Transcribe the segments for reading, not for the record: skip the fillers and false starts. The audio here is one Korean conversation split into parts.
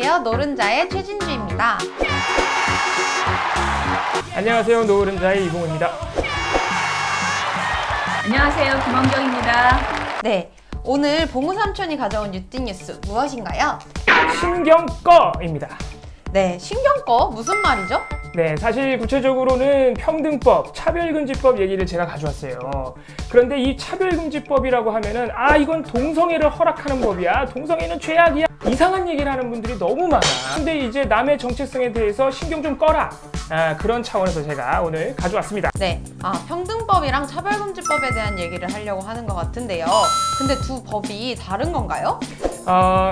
안녕하세요. 노른자의 최진주입니다. 안녕하세요. 노른자의 이봉우입니다. 안녕하세요. 김원경입니다. 네, 오늘 봉우 삼촌이 가져온 뉴띵뉴스 무엇인가요? 신경 꺼입니다. 네, 신경 꺼? 무슨 말이죠? 네, 사실 구체적으로는 평등법, 차별금지법 얘기를 제가 가져왔어요. 그런데 이 차별금지법이라고 하면은 이건 동성애를 허락하는 법이야. 동성애는 죄악이야. 이상한 얘기를 하는 분들이 너무 많아. 근데 이제 남의 정체성에 대해서 신경 좀 꺼라. 그런 차원에서 제가 오늘 가져왔습니다. 네, 평등법이랑 차별금지법에 대한 얘기를 하려고 하는 것 같은데요. 근데 두 법이 다른 건가요?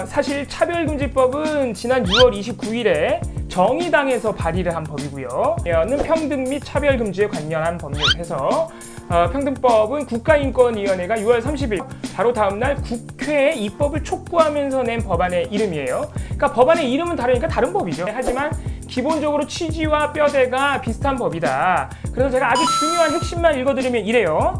사실 차별금지법은 지난 6월 29일에 정의당에서 발의를 한 법이고요. 는 평등 및 차별금지에 관련한 법률에서 평등법은 국가인권위원회가 6월 30일 바로 다음날 국회에 입법을 촉구하면서 낸 법안의 이름이에요. 그러니까 법안의 이름은 다르니까 다른 법이죠. 하지만 기본적으로 취지와 뼈대가 비슷한 법이다. 그래서 제가 아주 중요한 핵심만 읽어드리면 이래요.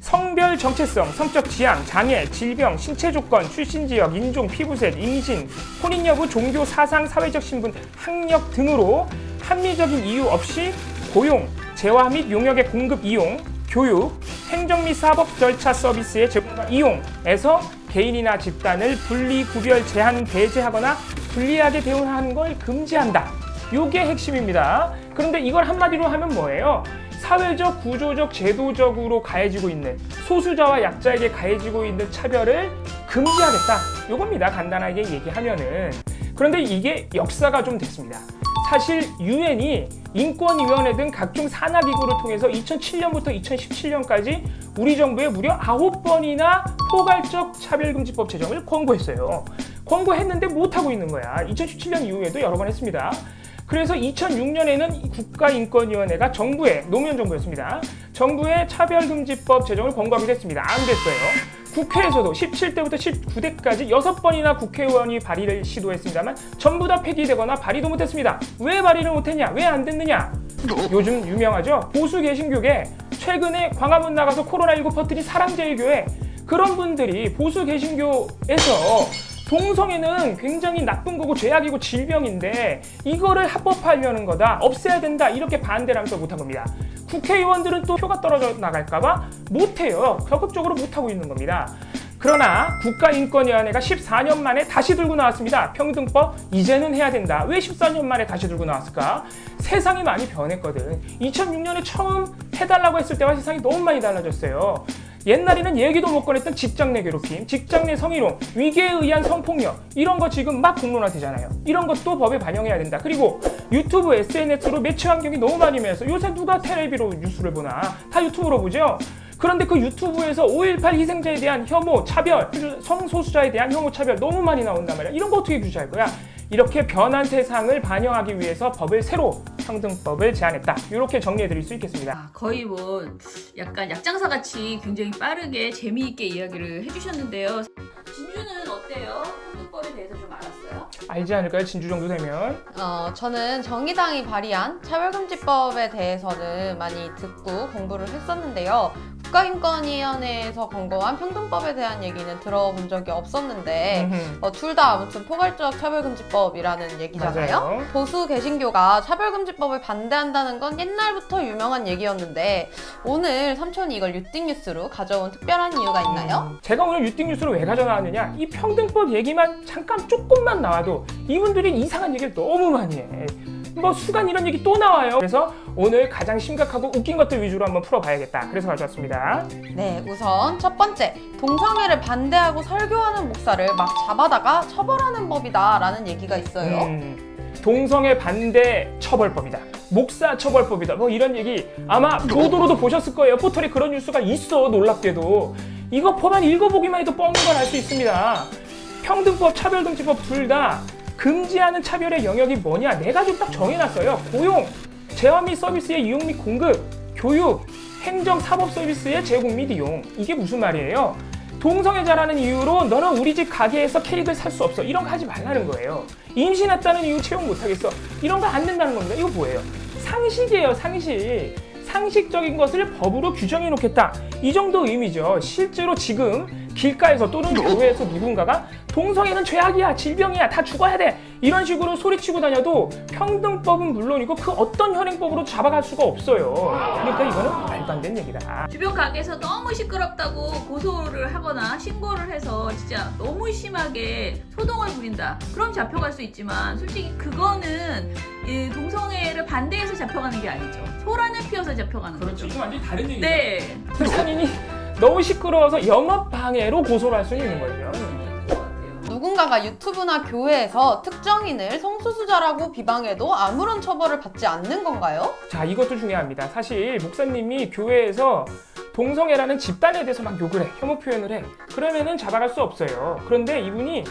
성별 정체성, 성적 지향, 장애, 질병, 신체 조건, 출신 지역, 인종, 피부색, 임신, 혼인 여부, 종교, 사상, 사회적 신분, 학력 등으로 합리적인 이유 없이 고용, 재화 및 용역의 공급 이용, 교육, 행정 및 사법 절차 서비스의 제공과 이용에서 개인이나 집단을 분리, 구별, 제한, 배제하거나 불리하게 대우하는 걸 금지한다. 요게 핵심입니다. 그런데 이걸 한마디로 하면 뭐예요? 사회적, 구조적, 제도적으로 가해지고 있는 소수자와 약자에게 가해지고 있는 차별을 금지하겠다. 요겁니다. 간단하게 얘기하면은. 그런데 이게 역사가 좀 됐습니다. 사실 유엔이 인권위원회 등 각종 산하기구를 통해서 2007년부터 2017년까지 우리 정부에 무려 9번이나 포괄적 차별금지법 제정을 권고했어요. 권고했는데 못하고 있는 거야. 2017년 이후에도 여러 번 했습니다. 그래서 2006년에는 국가인권위원회가 노무현 정부였습니다. 정부의 차별금지법 제정을 권고하기로 했습니다. 안 됐어요. 국회에서도 17대부터 19대까지 6번이나 국회의원이 발의를 시도했습니다만 전부 다 폐기되거나 발의도 못했습니다. 왜 발의를 못했냐? 왜 안 됐느냐? 요즘 유명하죠? 보수 개신교계 최근에 광화문 나가서 코로나19 퍼뜨린 사랑제일교회 그런 분들이 보수 개신교에서 동성애는 굉장히 나쁜 거고 죄악이고 질병인데 이거를 합법화하려는 거다. 없애야 된다. 이렇게 반대를 하면서 못한 겁니다. 국회의원들은 또 표가 떨어져 나갈까봐 못해요. 적극적으로 못하고 있는 겁니다. 그러나 국가인권위원회가 14년 만에 다시 들고 나왔습니다. 평등법 이제는 해야 된다. 왜 14년 만에 다시 들고 나왔을까? 세상이 많이 변했거든. 2006년에 처음 해달라고 했을 때와 세상이 너무 많이 달라졌어요. 옛날에는 얘기도 못 꺼냈던 직장 내 괴롭힘, 직장 내 성희롱, 위계에 의한 성폭력 이런 거 지금 막 공론화되잖아요. 이런 것도 법에 반영해야 된다. 그리고 유튜브, SNS로 매체 환경이 너무 많이 변해서 요새 누가 텔레비로 뉴스를 보나? 다 유튜브로 보죠? 그런데 그 유튜브에서 5.18 희생자에 대한 혐오, 차별, 성소수자에 대한 혐오, 차별 너무 많이 나온단 말이야. 이런 거 어떻게 규제할 거야? 이렇게 변한 세상을 반영하기 위해서 법을 새로 평등법을 제안했다. 이렇게 정리해드릴 수 있겠습니다. 거의 뭐 약간 약장사 같이 굉장히 빠르게 재미있게 이야기를 해주셨는데요. 진주는 어때요? 평등법에 대해서 좀 알았어요? 알지 않을까요? 진주 정도 되면. 저는 정의당이 발의한 차별금지법에 대해서는 많이 듣고 공부를 했었는데요. 국가인권위원회에서 권고한 평등법에 대한 얘기는 들어본 적이 없었는데 둘 다 아무튼 포괄적 차별금지법이라는 얘기잖아요. 맞아요. 보수 개신교가 차별금지법을 반대한다는 건 옛날부터 유명한 얘기였는데 오늘 삼촌이 이걸 뉴띵뉴스로 가져온 특별한 이유가 있나요? 제가 오늘 뉴띵뉴스를 왜 가져나왔느냐? 이 평등법 얘기만 잠깐 조금만 나와도 이분들이 이상한 얘기를 너무 많이 해. 뭐 수간 이런 얘기 또 나와요. 그래서 오늘 가장 심각하고 웃긴 것들 위주로 한번 풀어봐야겠다. 그래서 가져왔습니다. 네, 우선 첫 번째, 동성애를 반대하고 설교하는 목사를 막 잡아다가 처벌하는 법이다 라는 얘기가 있어요. 동성애 반대 처벌법이다. 목사 처벌법이다. 뭐 이런 얘기 아마 보도로도 보셨을 거예요. 포털에 그런 뉴스가 있어. 놀랍게도. 이거 법안 읽어보기만 해도 뻥인 걸 알 수 있습니다. 평등법, 차별금지법 둘 다 금지하는 차별의 영역이 뭐냐? 내가 좀 딱 정해놨어요. 고용, 재화 및 서비스의 이용 및 공급, 교육, 행정, 사법 서비스의 제공 및 이용. 이게 무슨 말이에요? 동성애자라는 이유로 너는 우리 집 가게에서 케이크를 살 수 없어. 이런 거 하지 말라는 거예요. 임신했다는 이유 채용 못하겠어. 이런 거 안 된다는 겁니다. 이거 뭐예요? 상식이에요, 상식. 상식적인 것을 법으로 규정해 놓겠다. 이 정도 의미죠. 실제로 지금 길가에서 또는 교회에서 누군가가 동성애는 죄악이야, 질병이야, 다 죽어야 돼. 이런 식으로 소리치고 다녀도 평등법은 물론이고 그 어떤 현행법으로 잡아갈 수가 없어요. 그러니까 이거는 말도 안 되는 얘기다. 주변 가게에서 너무 시끄럽다고 고소를 하거나 신고를 해서 진짜 너무 심하게 소동을 부린다. 그럼 잡혀갈 수 있지만 솔직히 그거는 이 동성애를 반대해서 잡혀가는 게 아니죠. 소란을 피워서 잡혀가는 거죠. 이거 완전히 다른 얘기죠. 네. 그 상인이 너무 시끄러워서 영업 방해로 고소를 할 수는 있는 거죠. 누군가가 유튜브나 교회에서 특정인을 성소수자라고 비방해도 아무런 처벌을 받지 않는 건가요? 자, 이것도 중요합니다. 사실 목사님이 교회에서 동성애라는 집단에 대해서 막 욕을 해, 혐오 표현을 해. 그러면은 잡아갈 수 없어요. 그런데 이분이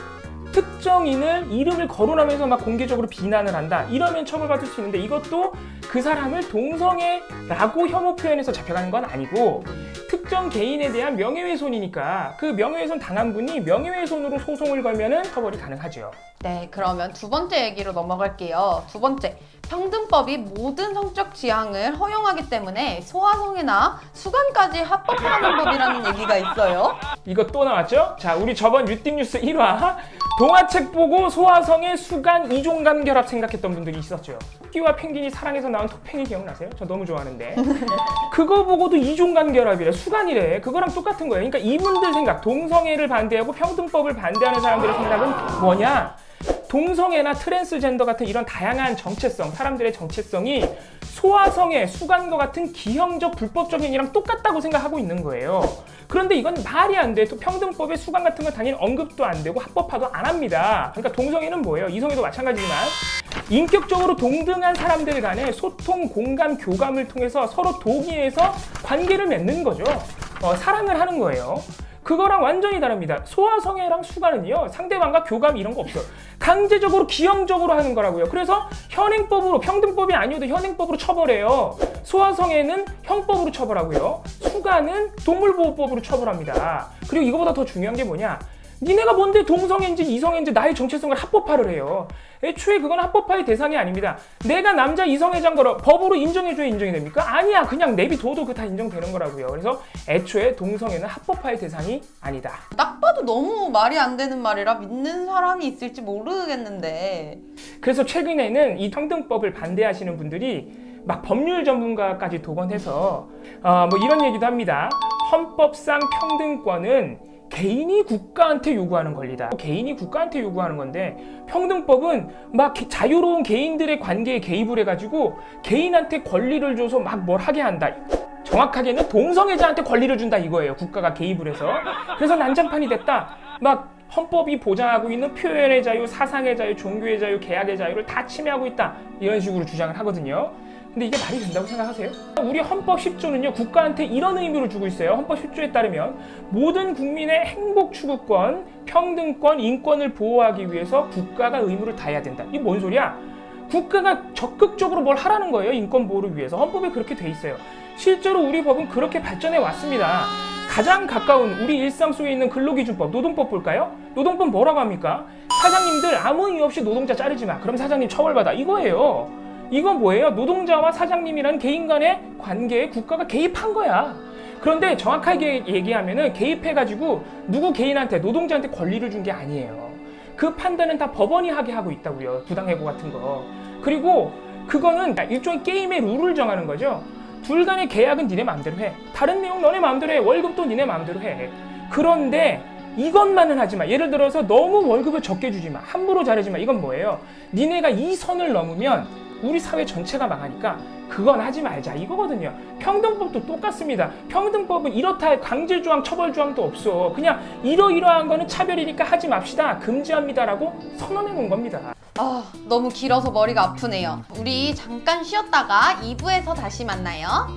특정인을 이름을 거론하면서 막 공개적으로 비난을 한다. 이러면 처벌받을 수 있는데 이것도 그 사람을 동성애라고 혐오 표현해서 잡혀가는 건 아니고 특정 개인에 대한 명예훼손이니까 그 명예훼손 당한 분이 명예훼손으로 소송을 걸면은 처벌이 가능하죠. 네, 그러면 두 번째 얘기로 넘어갈게요. 두 번째, 평등법이 모든 성적 지향을 허용하기 때문에 소아성애나 수간까지 합법화하는 법이라는 얘기가 있어요. 이거 또 나왔죠? 자, 우리 저번 유띵뉴스 1화 동화책 보고 소아성애 수간 이종간 결합 생각했던 분들이 있었죠. 토끼와 펭귄이 사랑해서 나온 토팽이 기억나세요? 저 너무 좋아하는데 그거 보고도 이종간 결합이래, 수간이래. 그거랑 똑같은 거예요. 그러니까 이분들 생각, 동성애를 반대하고 평등법을 반대하는 사람들의 생각은 뭐냐? 동성애나 트랜스젠더 같은 이런 다양한 정체성, 사람들의 정체성이 소아성애, 수간과 같은 기형적 불법적 행위랑 똑같다고 생각하고 있는 거예요. 그런데 이건 말이 안 돼. 또 평등법에 수간 같은 건 당연히 언급도 안 되고 합법화도 안 합니다. 그러니까 동성애는 뭐예요? 이성애도 마찬가지지만 인격적으로 동등한 사람들 간의 소통, 공감, 교감을 통해서 서로 동의해서 관계를 맺는 거죠. 사랑을 하는 거예요. 그거랑 완전히 다릅니다. 소아성애랑 수간은요, 상대방과 교감 이런 거 없어요. 강제적으로 기형적으로 하는 거라고요. 그래서 현행법으로, 평등법이 아니어도 현행법으로 처벌해요. 소아성애는 형법으로 처벌하고요. 수간은 동물보호법으로 처벌합니다. 그리고 이거보다 더 중요한 게 뭐냐? 니네가 뭔데 동성애인지 이성애인지 나의 정체성을 합법화를 해요. 애초에 그건 합법화의 대상이 아닙니다. 내가 남자 이성애자인 거라 법으로 인정해줘야 인정이 됩니까? 아니야. 그냥 내비둬도 그 다 인정되는 거라고요. 그래서 애초에 동성애는 합법화의 대상이 아니다. 딱 봐도 너무 말이 안 되는 말이라 믿는 사람이 있을지 모르겠는데. 그래서 최근에는 이 평등법을 반대하시는 분들이 막 법률 전문가까지 동원해서 뭐 이런 얘기도 합니다. 헌법상 평등권은 개인이 국가한테 요구하는 권리다. 개인이 국가한테 요구하는 건데 평등법은 막 자유로운 개인들의 관계에 개입을 해가지고 개인한테 권리를 줘서 막 뭘 하게 한다. 정확하게는 동성애자한테 권리를 준다 이거예요. 국가가 개입을 해서. 그래서 난장판이 됐다. 막 헌법이 보장하고 있는 표현의 자유, 사상의 자유, 종교의 자유, 계약의 자유를 다 침해하고 있다. 이런 식으로 주장을 하거든요. 근데 이게 말이 된다고 생각하세요? 우리 헌법 10조는요, 국가한테 이런 의무를 주고 있어요. 헌법 10조에 따르면 모든 국민의 행복 추구권, 평등권, 인권을 보호하기 위해서 국가가 의무를 다해야 된다. 이게 뭔 소리야? 국가가 적극적으로 뭘 하라는 거예요. 인권 보호를 위해서. 헌법에 그렇게 돼 있어요. 실제로 우리 법은 그렇게 발전해 왔습니다. 가장 가까운 우리 일상 속에 있는 근로기준법, 노동법 볼까요? 노동법 뭐라고 합니까? 사장님들 아무 이유 없이 노동자 자르지 마. 그럼 사장님 처벌받아. 이거예요. 이건 뭐예요? 노동자와 사장님이라는 개인 간의 관계에 국가가 개입한 거야. 그런데 정확하게 얘기하면은 개입해가지고 누구 개인한테, 노동자한테 권리를 준 게 아니에요. 그 판단은 다 법원이 하게 하고 있다고요. 부당해고 같은 거. 그리고 그거는 일종의 게임의 룰을 정하는 거죠. 둘 간의 계약은 니네 마음대로 해. 다른 내용 너네 마음대로 해. 월급도 니네 마음대로 해. 그런데 이것만은 하지 마. 예를 들어서 너무 월급을 적게 주지 마. 함부로 자르지 마. 이건 뭐예요? 니네가 이 선을 넘으면 우리 사회 전체가 망하니까 그건 하지 말자 이거거든요. 평등법도 똑같습니다. 평등법은 이렇다 강제조항, 처벌조항도 없어. 그냥 이러이러한 거는 차별이니까 하지 맙시다. 금지합니다라고 선언해 놓은 겁니다. 너무 길어서 머리가 아프네요. 우리 잠깐 쉬었다가 2부에서 다시 만나요.